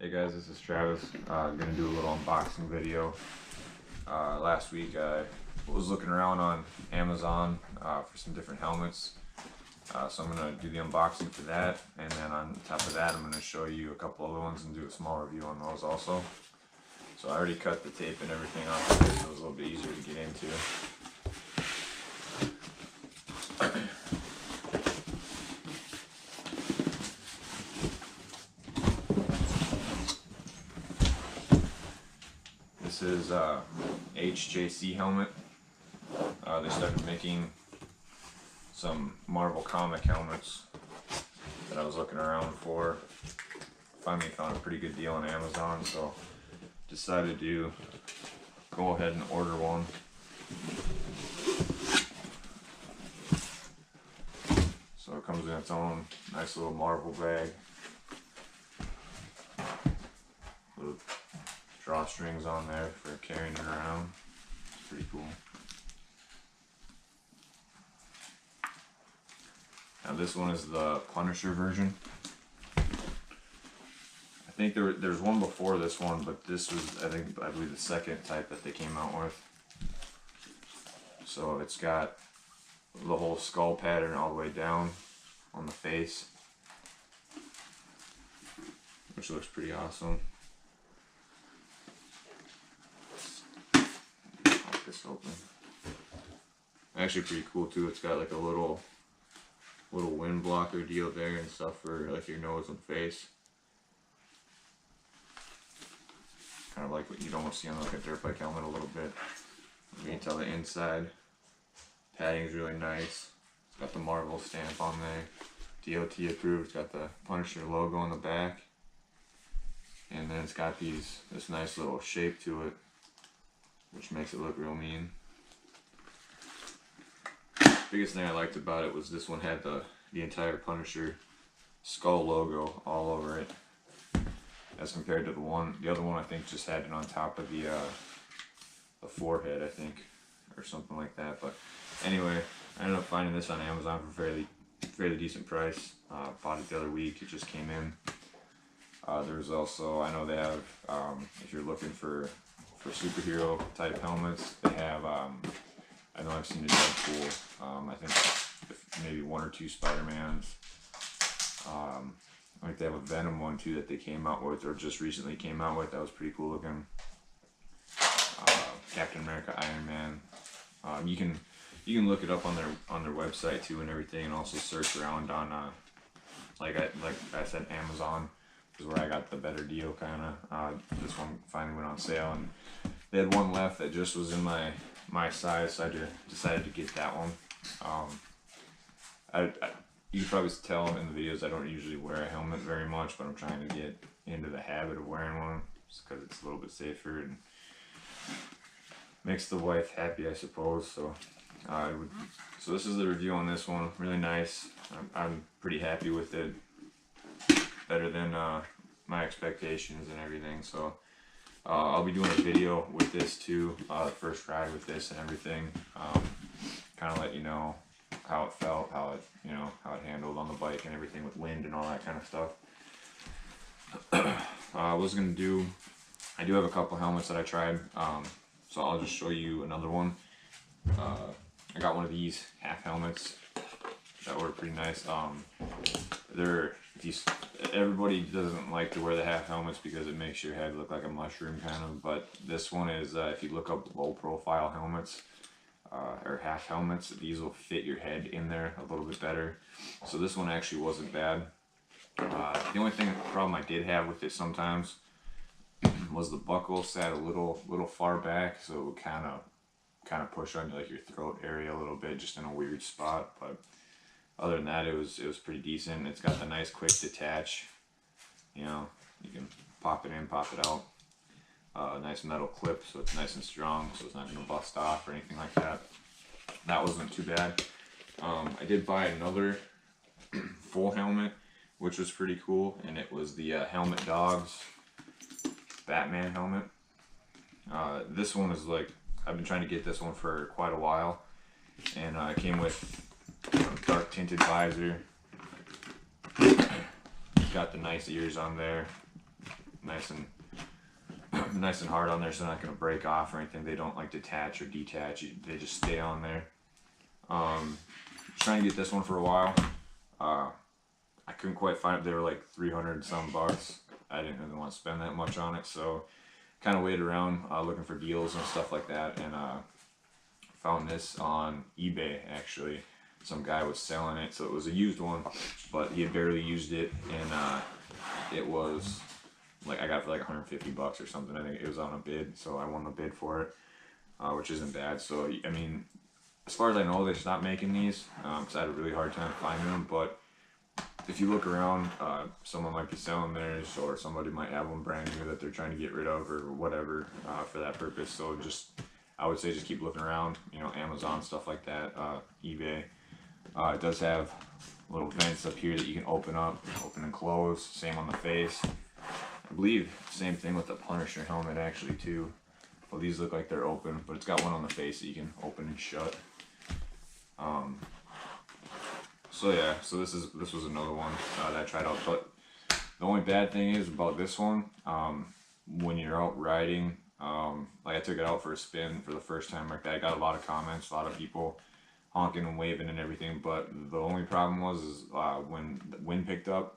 Hey guys, this is Travis. Gonna do a little unboxing video. Last week I was looking around on Amazon for some different helmets. So I'm gonna do the unboxing for that, and then on top of that I'm gonna show you a couple other ones and do a small review on those also. So I already cut the tape and everything off of it, so it was a little bit easier to get into. This is HJC helmet. They started making some Marvel comic helmets that I was looking around for. Finally found a pretty good deal on Amazon, so decided to go ahead and order one. So it comes in its own nice little Marvel bag. Little drawstrings on there for carrying it around. It's pretty cool. Now this one is the Punisher version. I think there's one before this one, but this was I believe the second type that they came out with. So it's got the whole skull pattern all the way down on the face, which looks pretty awesome. Pop this open. Actually pretty cool too. It's got like a little wind blocker deal there and stuff for like your nose and face. Kind of like what you'd almost see on like a dirt bike helmet a little bit. You can tell the inside padding is really nice. It's got the Marvel stamp on there, DOT approved. It's got the Punisher logo on the back, and then it's got this nice little shape to it, which makes it look real mean. Biggest thing I liked about it was this one had the entire Punisher skull logo all over it, as compared to the other one I think just had it on top of the forehead, I think, or something like that. But anyway, I ended up finding this on Amazon for fairly decent price. Bought it the other week. It just came in. There's also, I know they have, if you're looking for superhero type helmets, they have, I know I've seen a Deadpool, I think maybe one or two Spider-Mans. I think they have a Venom one too that they came out with, or just recently came out with. That was pretty cool looking. Captain America, Iron Man. You can look it up on their website too and everything, and also search around on like I said, Amazon is where I got the better deal kind of. This one finally went on sale, and they had one left that just was in my size, so I decided to get that one. You can probably tell in the videos I don't usually wear a helmet very much, but I'm trying to get into the habit of wearing one just because it's a little bit safer and makes the wife happy, I suppose. So so this is the review on this one. Really nice. I'm pretty happy with it. Better than my expectations and everything. So I'll be doing a video with this too, the first ride with this and everything. Kind of let you know how it felt, how it handled on the bike and everything with wind and all that kind of stuff. I do have a couple helmets that I tried, so I'll just show you another one. I got one of these half helmets that were pretty nice. Everybody doesn't like to wear the half helmets because it makes your head look like a mushroom kind of, but this one is, if you look up low profile helmets, or half helmets, these will fit your head in there a little bit better. So this one actually wasn't bad. The only problem I did have with it sometimes was the buckle sat a little far back, so it would kind of push on like your throat area a little bit, just in a weird spot. But other than that, it was pretty decent. It's got the nice quick detach. You can pop it in, pop it out. Nice metal clip, so it's nice and strong, so it's not going to bust off or anything like that. That wasn't too bad. I did buy another full helmet, which was pretty cool, and it was the Helmet Dawg's Batman helmet. This one is like, I've been trying to get this one for quite a while, and it came with dark tinted visor. Got the nice ears on there. nice and nice and hard on there, so they're not going to break off or anything. They don't like detach or detach. They just stay on there. Trying to get this one for a while. I couldn't quite find it. They were like 300 and some bucks. I didn't really want to spend that much on it, so kind of waited around looking for deals and stuff like that, and found this on eBay. Actually, some guy was selling it, so it was a used one, but he had barely used it, and it was like, I got it for like 150 bucks or something. I think it was on a bid, so I won the bid for it, which isn't bad. So I mean, as far as I know, they stopped making these, because I had a really hard time finding them. But if you look around, someone might be selling theirs, or somebody might have one brand new that they're trying to get rid of or whatever, for that purpose. So I would say just keep looking around, you know, Amazon, stuff like that, eBay. It does have little vents up here that you can open and close. Same on the face. I believe same thing with the Punisher helmet actually too. Well, these look like they're open, but it's got one on the face that you can open and shut. So yeah, so this was another one that I tried out. But the only bad thing is about this one, when you're out riding, like I took it out for a spin for the first time like that. I got a lot of comments, a lot of people honking and waving and everything. But the only problem was when the wind picked up,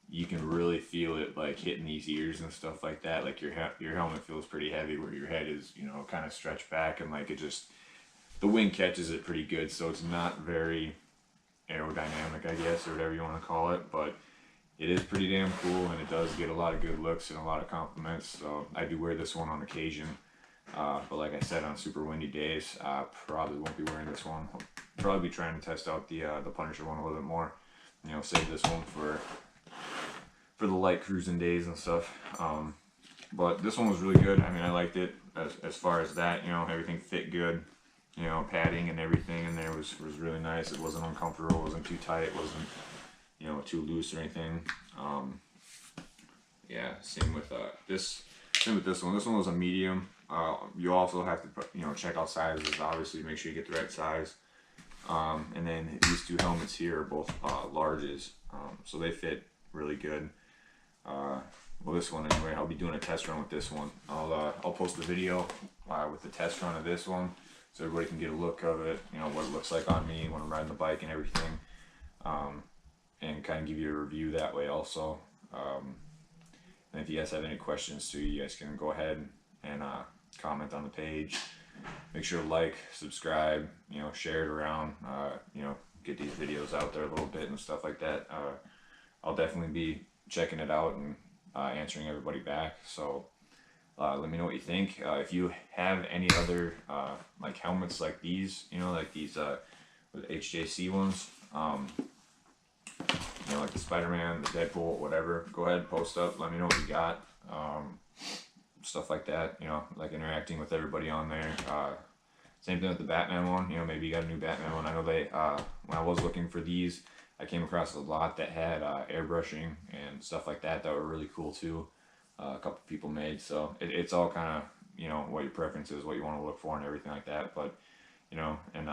you can really feel it like hitting these ears and stuff like that. Like your helmet feels pretty heavy where your head is, you know, kind of stretched back, and like the wind catches it pretty good. So it's not very aerodynamic, I guess, or whatever you want to call it, but it is pretty damn cool, and it does get a lot of good looks and a lot of compliments. So I do wear this one on occasion, but like I said, on super windy days, I probably won't be wearing this one. I'll probably be trying to test out the Punisher one a little bit more, you know, save this one for the light cruising days and stuff. But this one was really good. I mean, I liked it as far as that, you know, everything fit good. You know, padding and everything in there was really nice. It wasn't uncomfortable, it wasn't too tight, it wasn't, you know, too loose or anything. Yeah, same with this one. This one was a medium. You also have to, you know, check out sizes, obviously, make sure you get the right size. And then these two helmets here are both larges, so they fit really good. Well, this one anyway, I'll be doing a test run with this one. I'll post the video with the test run of this one, so everybody can get a look of it, you know, what it looks like on me when I'm riding the bike and everything, and kind of give you a review that way also. And if you guys have any questions too, you guys can go ahead and comment on the page. Make sure to like, subscribe, you know, share it around, you know, get these videos out there a little bit and stuff like that. I'll definitely be checking it out and answering everybody back. So let me know what you think. If you have any other like helmets like these, you know, like these HJC ones, you know, like the Spider-Man, the Deadpool, whatever, go ahead, post up, let me know what you got. Stuff like that, you know, like interacting with everybody on there. Same thing with the Batman one, you know, maybe you got a new Batman one. I know they, when I was looking for these, I came across a lot that had airbrushing and stuff like that were really cool too. A couple people made, so it's all kind of, you know, what your preference is, what you want to look for and everything like that. But, you know, and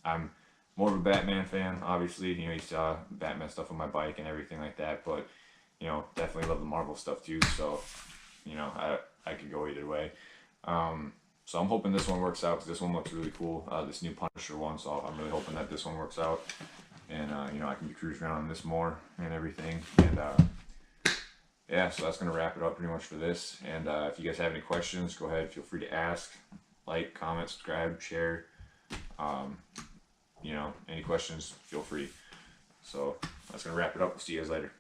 I'm more of a Batman fan, obviously. You know, you saw Batman stuff on my bike and everything like that, but, you know, definitely love the Marvel stuff too, so, you know, I could go either way. So I'm hoping this one works out, because this one looks really cool, this new Punisher one, so I'm really hoping that this one works out, and you know, I can be cruising around on this more and everything. And yeah, so that's going to wrap it up pretty much for this. And if you guys have any questions, go ahead, feel free to ask, like, comment, subscribe, share. You know, any questions, feel free. So that's going to wrap it up. We'll see you guys later.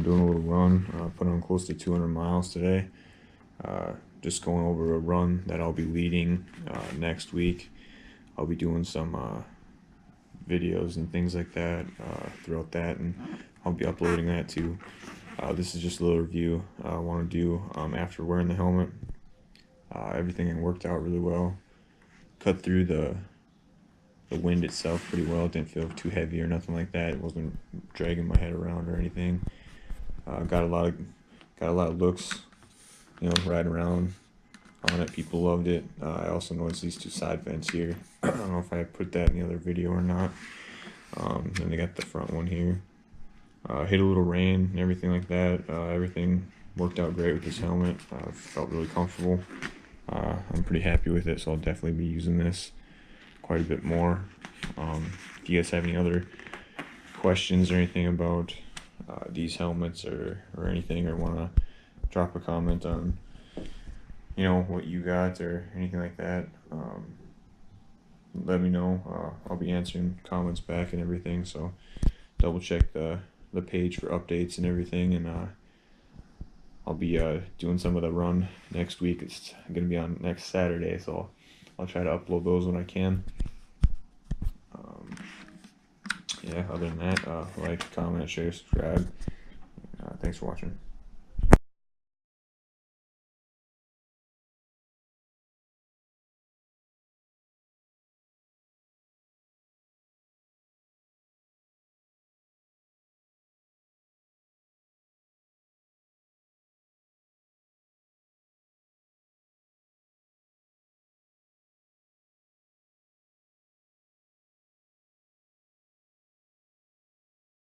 I'm doing a little run, put on close to 200 miles today. Just going over a run that I'll be leading next week. I'll be doing some videos and things like that throughout that, and I'll be uploading that too. This is just a little review I want to do after wearing the helmet. Everything worked out really well. Cut through the wind itself pretty well. It didn't feel too heavy or nothing like that. It wasn't dragging my head around or anything. Got a lot of looks, you know, riding around on it. People loved it. I also noticed these two side vents here. I don't know if I put that in the other video or not. Then they got the front one here. Hit a little rain and everything like that. Everything worked out great with this helmet. Felt really comfortable. I'm pretty happy with it, so I'll definitely be using this quite a bit more. If you guys have any other questions or anything about these helmets or anything, or want to drop a comment on, you know, what you got or anything like that, let me know. I'll be answering comments back and everything, so double check the page for updates and everything. And I'll be doing some of the run next week. It's gonna be on next Saturday, so I'll try to upload those when I can. Yeah, other than that, like, comment, share, subscribe. Thanks for watching.